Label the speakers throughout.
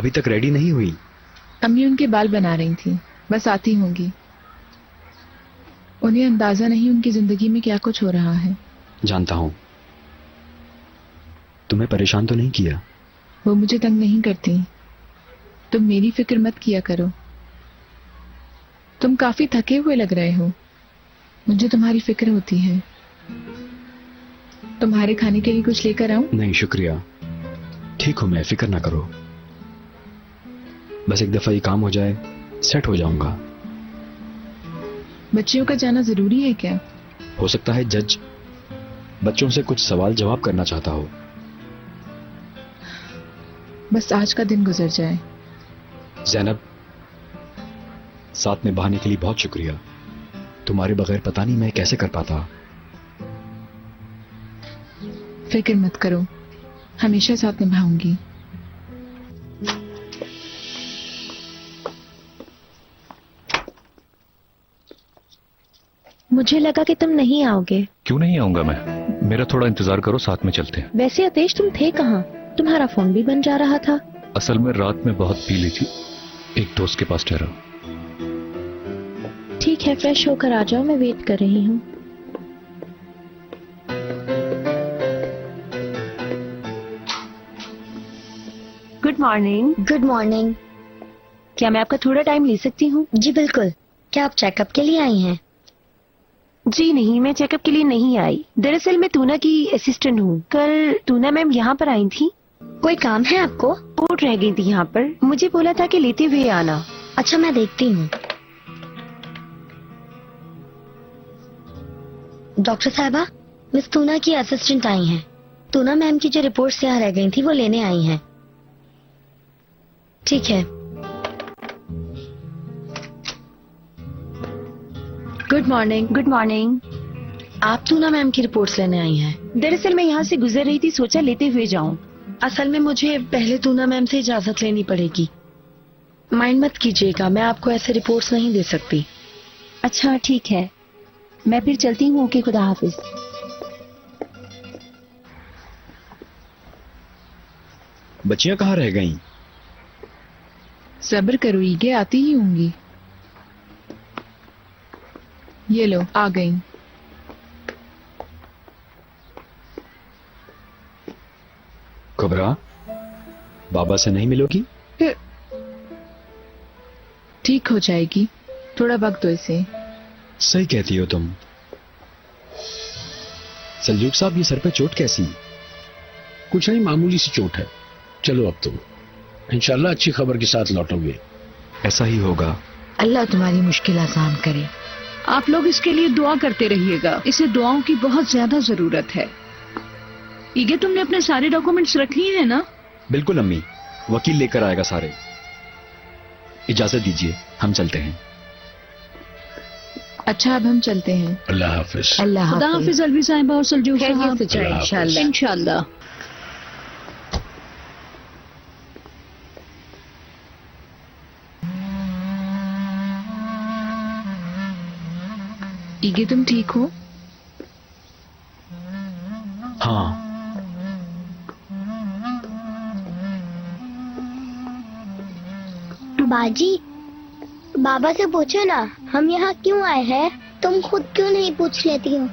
Speaker 1: अभी तक रेडी नहीं हुई?
Speaker 2: अम्मी उनके बाल बना रही थी, बस आती होंगी। उन्हें अंदाजा नहीं उनकी जिंदगी में क्या कुछ हो रहा है।
Speaker 1: जानता हूं। तुम्हें परेशान तो नहीं किया?
Speaker 2: वो मुझे तंग नहीं करती। तुम मेरी फिक्र मत किया करो। तुम काफी थके हुए लग रहे हो। मुझे तुम्हारी फिक्र होती है। तुम्हारे खाने के लिए कुछ लेकर आऊं?
Speaker 1: नहीं शुक्रिया, ठीक हूं मैं, फिक्र ना करो। बस एक दफा ये काम हो जाए, सेट हो जाऊंगा।
Speaker 2: बच्चियों का जाना जरूरी है क्या?
Speaker 1: हो सकता है जज बच्चों से कुछ सवाल जवाब करना चाहता हो।
Speaker 2: बस आज का दिन गुजर जाए।
Speaker 1: ज़ैनब, साथ में बहाने के लिए बहुत शुक्रिया। तुम्हारे बगैर पता नहीं मैं कैसे कर पाता।
Speaker 2: फिक्र मत करो, हमेशा साथ निभाऊंगी।
Speaker 3: मुझे लगा कि तुम नहीं आओगे।
Speaker 4: क्यों नहीं आऊंगा मैं? मेरा थोड़ा इंतजार करो, साथ में चलते हैं।
Speaker 3: वैसे आतेश तुम थे कहाँ? तुम्हारा फोन भी बन जा रहा था।
Speaker 4: असल में रात में बहुत पी ली थी, एक दोस्त के पास ठहरा।
Speaker 3: ठीक है, फ्रेश होकर आ जाओ, मैं वेट कर रही हूँ।
Speaker 5: Good morning.
Speaker 3: Good morning.
Speaker 5: क्या मैं आपका थोड़ा टाइम ले सकती हूँ?
Speaker 3: जी बिल्कुल। क्या आप चेकअप के लिए आई हैं?
Speaker 5: जी नहीं, मैं चेकअप के लिए नहीं आई। दरअसल मैं तूना की असिस्टेंट हूँ। कल तूना मैम यहाँ पर आई थी।
Speaker 3: कोई काम है आपको?
Speaker 5: रिपोर्ट रह गई थी यहाँ पर, मुझे बोला था कि लेते हुए आना।
Speaker 3: अच्छा, मैं देखती हूँ। डॉक्टर साहबा, मिस तूना की असिस्टेंट आई हैं। तूना मैम की जो रिपोर्ट्स यहाँ रह गई थी वो लेने आई हैं। ठीक है। Good morning.
Speaker 5: Good morning.
Speaker 3: आप तूना मैम की रिपोर्ट्स लेने आई हैं?
Speaker 5: दरअसल मैं यहाँ से गुजर रही थी, सोचा लेते हुए जाऊँ।
Speaker 3: असल में मुझे पहले तूना मैम से इजाजत लेनी पड़ेगी। माइंड मत कीजिएगा, मैं आपको ऐसे रिपोर्ट्स नहीं दे सकती।
Speaker 5: अच्छा ठीक है, मैं फिर चलती हूँ। ओके, खुदा हाफिज।
Speaker 1: बच्चियां कहाँ रह गईं?
Speaker 2: सब्र करो ईगे, आती ही होंगी। ये लो, आ गई।
Speaker 1: कुबरा, बाबा से नहीं मिलोगी?
Speaker 2: ठीक हो जाएगी, थोड़ा वक्त दो इसे।
Speaker 1: सही कहती हो तुम। सलजूक साहब, ये सर पे चोट कैसी?
Speaker 6: कुछ नहीं, मामूली सी चोट है। चलो अब तुम इंशाल्लाह अच्छी खबर के साथ लौटोगे।
Speaker 1: ऐसा ही होगा।
Speaker 3: अल्लाह तुम्हारी मुश्किल आसान करे।
Speaker 7: आप लोग इसके लिए दुआ करते रहिएगा, इसे दुआओं की बहुत ज्यादा जरूरत है। ईगे, तुमने अपने सारे डॉक्यूमेंट्स रख लिए हैं ना?
Speaker 1: बिल्कुल अम्मी, वकील लेकर आएगा सारे। इजाजत दीजिए, हम चलते हैं।
Speaker 2: अच्छा, अब हम चलते हैं।
Speaker 6: अल्लाह हाफिज।
Speaker 3: अल्लाह
Speaker 7: खुदा
Speaker 3: हाफिज।
Speaker 7: हाफिज अलवी साहिबा और सलजूक साहब।
Speaker 6: इंशाल्लाह।
Speaker 7: इंशाल्लाह।
Speaker 2: ईगे, तुम ठीक हो?
Speaker 1: हाँ।
Speaker 8: बाजी, बाबा से पूछो ना हम यहाँ क्यों आए हैं। तुम खुद क्यों नहीं पूछ लेती हो?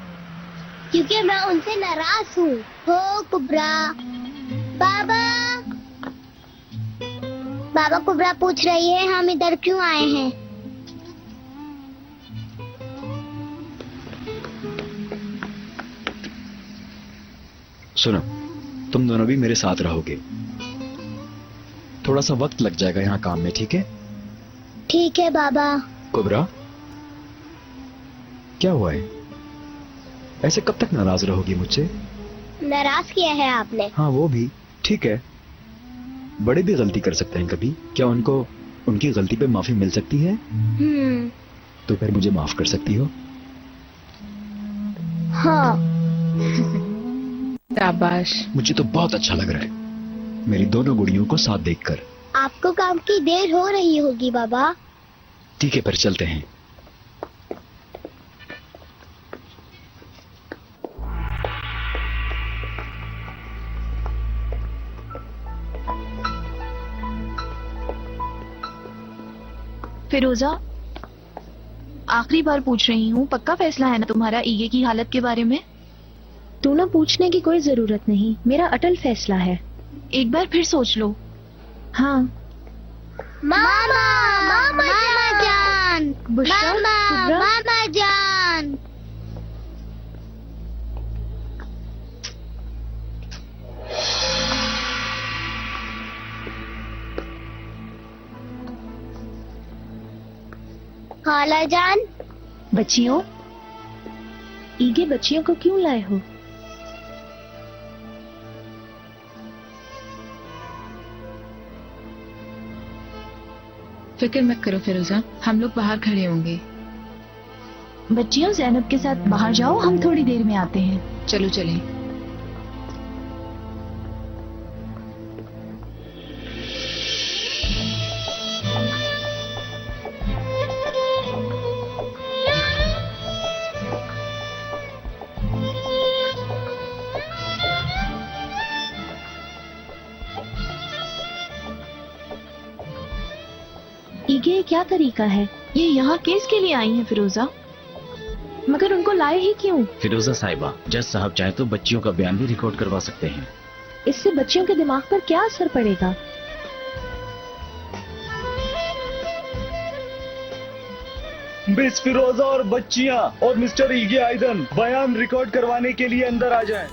Speaker 8: क्योंकि मैं उनसे नाराज हूँ। हो कुबरा। बाबा, बाबा, कुबरा पूछ रही है हम इधर क्यों आए हैं।
Speaker 1: सुनो, तुम दोनों भी मेरे साथ रहोगे। थोड़ा सा वक्त लग जाएगा यहाँ काम में, ठीक है?
Speaker 8: ठीक है बाबा।
Speaker 1: कुबरा, क्या हुआ है? ऐसे कब तक नाराज रहोगी मुझसे?
Speaker 8: नाराज किया है आपने?
Speaker 1: हाँ, वो भी ठीक है। बड़े भी गलती कर सकते हैं कभी। क्या उनको उनकी गलती पे माफी मिल सकती है? तो फिर मुझे माफ कर सकती हो?
Speaker 8: हाँ।
Speaker 2: शाबाश।
Speaker 1: मुझे तो बहुत अच्छा लग रहा है मेरी दोनों गुड़ियों को साथ देखकर।
Speaker 8: आपको काम की देर हो रही होगी बाबा।
Speaker 1: ठीक है, फिर चलते हैं।
Speaker 2: फिरोजा, आखिरी बार पूछ रही हूँ, पक्का फैसला है ना तुम्हारा ईगे की हालत के बारे में?
Speaker 5: टूना, पूछने की कोई जरूरत नहीं, मेरा अटल फैसला है।
Speaker 2: एक बार फिर सोच लो।
Speaker 5: हाँ।
Speaker 8: मामा, मामा जान,
Speaker 5: बुशरा,
Speaker 8: मामा,
Speaker 5: कुबरा?
Speaker 8: मामा जान। खाला जान,
Speaker 5: बच्चियों, ईगे बच्चियों को क्यों लाए हो?
Speaker 2: फिक्र मत करो फिरोजा, हम लोग बाहर खड़े होंगे।
Speaker 5: बच्चियों, ज़ैनब के साथ बाहर जाओ, हम थोड़ी देर में आते हैं।
Speaker 2: चलो चलें।
Speaker 5: ईगे, क्या तरीका है?
Speaker 2: ये यहाँ केस के लिए आई हैं फिरोजा।
Speaker 5: मगर उनको लाए ही क्यों?
Speaker 9: फिरोजा साहिबा, जज साहब चाहे तो बच्चियों का बयान भी रिकॉर्ड करवा सकते हैं।
Speaker 5: इससे बच्चियों के दिमाग पर क्या असर पड़ेगा?
Speaker 1: मिस फिरोजा और बच्चियां और मिस्टर ईगे आइदन बयान रिकॉर्ड करवाने के लिए अंदर आ जाएं।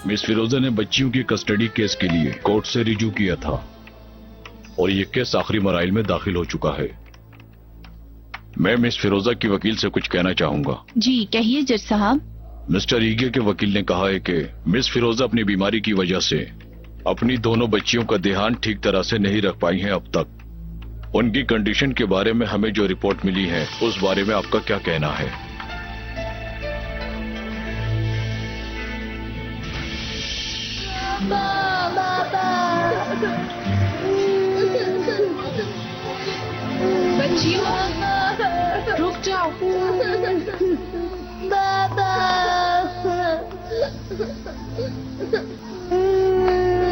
Speaker 4: मिस फिरोजा ने बच्चियों की कस्टडी केस के लिए कोर्ट से रिजू किया था और ये केस आखिरी मराइल में दाखिल हो चुका है। मैं मिस फिरोजा की वकील से कुछ कहना चाहूंगा।
Speaker 2: जी कहिए जज साहब।
Speaker 4: मिस्टर ईगे के वकील ने कहा है कि मिस फिरोजा अपनी बीमारी की वजह से अपनी दोनों बच्चियों का ध्यान ठीक तरह से नहीं रख पाई हैं अब तक। उनकी कंडीशन के बारे में हमें जो रिपोर्ट मिली है उस बारे में आपका क्या कहना है?
Speaker 2: बच्चियों, रुक जाओ।
Speaker 8: बाबा,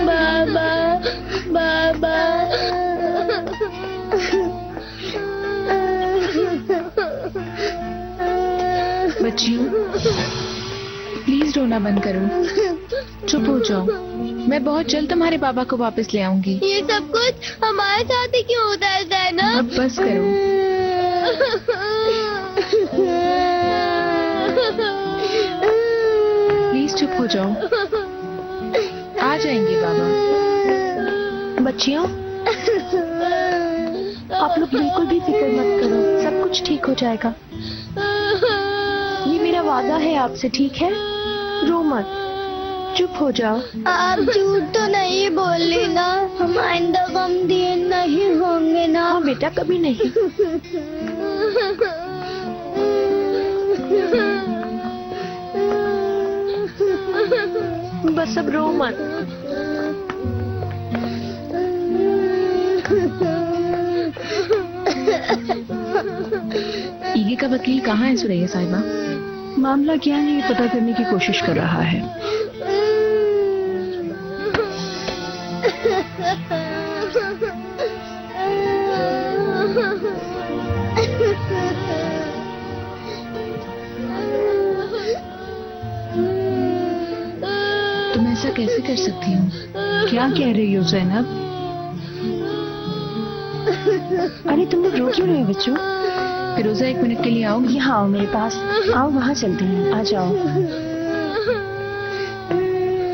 Speaker 8: बाबा, बाबा।
Speaker 2: बच्चियों, प्लीज रोना बंद करो, चुप हो जाओ। मैं बहुत जल्द तुम्हारे बाबा को वापस ले आऊंगी।
Speaker 8: ये सब कुछ हमारे साथ ही क्यों होता है ज़ैनब?
Speaker 2: अब बस करो। प्लीज चुप हो जाओ, आ जाएंगे बाबा।
Speaker 5: बच्चियों, आप लोग बिल्कुल भी फिक्र मत करो, सब कुछ ठीक हो जाएगा। ये मेरा वादा है आपसे, ठीक है? रो मत, चुप हो जाओ।
Speaker 8: आप झूठ तो नहीं बोल रही ना? हम आइंदा गमगीन नहीं होंगे ना?
Speaker 5: हाँ बेटा, कभी नहीं। बस अब रो मत।
Speaker 2: ईगे का वकील कहाँ है सुरैया साहिबा?
Speaker 7: मामला क्या है ये पता करने की कोशिश कर रहा है।
Speaker 2: तुम ऐसा कैसे कर सकती हो?
Speaker 7: क्या कह रही हो ज़ैनब?
Speaker 5: अरे तुम लोग रो क्यों रहे हो बच्चों?
Speaker 2: फिरोजा, एक मिनट के लिए आओ।
Speaker 5: यहाँ आओ मेरे पास, आओ वहाँ चलते हैं, आ जाओ।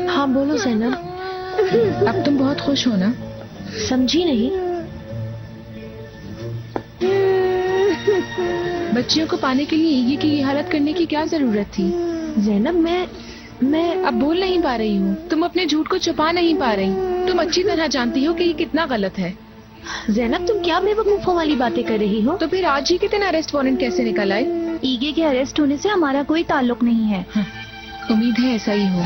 Speaker 5: हाँ बोलो ज़ैनब।
Speaker 2: अब तुम बहुत खुश हो ना?
Speaker 5: समझी नहीं?
Speaker 2: बच्चियों को पाने के लिए ईगे की ये हालत करने की क्या जरूरत थी?
Speaker 5: ज़ैनब, मैं
Speaker 2: अब बोल नहीं पा रही हूँ। तुम अपने झूठ को छुपा नहीं पा रही। तुम अच्छी तरह जानती हो कि ये कितना गलत है।
Speaker 5: ज़ैनब, तुम क्या बेवकूफों वाली बातें कर रही हो?
Speaker 2: तो फिर आज ही के दिन अरेस्ट वारंट कैसे निकल आए?
Speaker 5: ईगे के अरेस्ट होने से हमारा कोई ताल्लुक नहीं है।
Speaker 2: उम्मीद है ऐसा ही हो।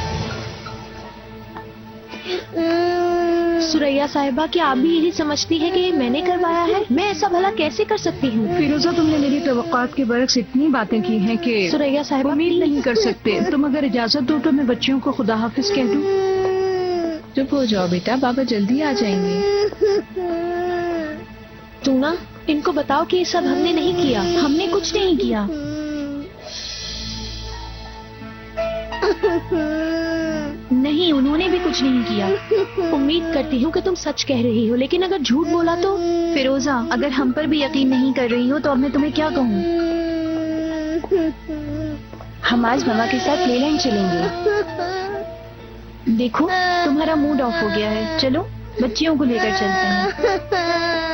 Speaker 5: सुरैया साहिबा, क्या आप भी यही समझती है कि ये मैंने करवाया है? मैं ऐसा भला कैसे कर सकती हूँ?
Speaker 7: फिरोजा, तुमने मेरी तवक्कात के बरक्स इतनी बातें की हैं कि
Speaker 5: सुरैया साहिबा,
Speaker 7: उम्मीद नहीं कर सकते। तुम अगर इजाजत दो तो मैं बच्चियों को खुदा हाफिज कह दूं।
Speaker 2: चुप हो जाओ बेटा, बाबा जल्दी आ जाएंगे।
Speaker 5: तू ना
Speaker 3: इनको बताओ कि ये सब हमने नहीं किया।
Speaker 2: हमने कुछ नहीं किया। नहीं, उन्होंने भी कुछ नहीं किया।
Speaker 3: उम्मीद करती हूँ कि तुम सच कह रही हो, लेकिन अगर झूठ बोला तो?
Speaker 2: फिरोजा, अगर हम पर भी यकीन नहीं कर रही हो तो अब मैं तुम्हें क्या कहूँ?
Speaker 3: हम आज मामा के साथ लेलैंड चलेंगे।
Speaker 2: देखो, तुम्हारा मूड ऑफ हो गया है। चलो बच्चियों को लेकर चलते हैं।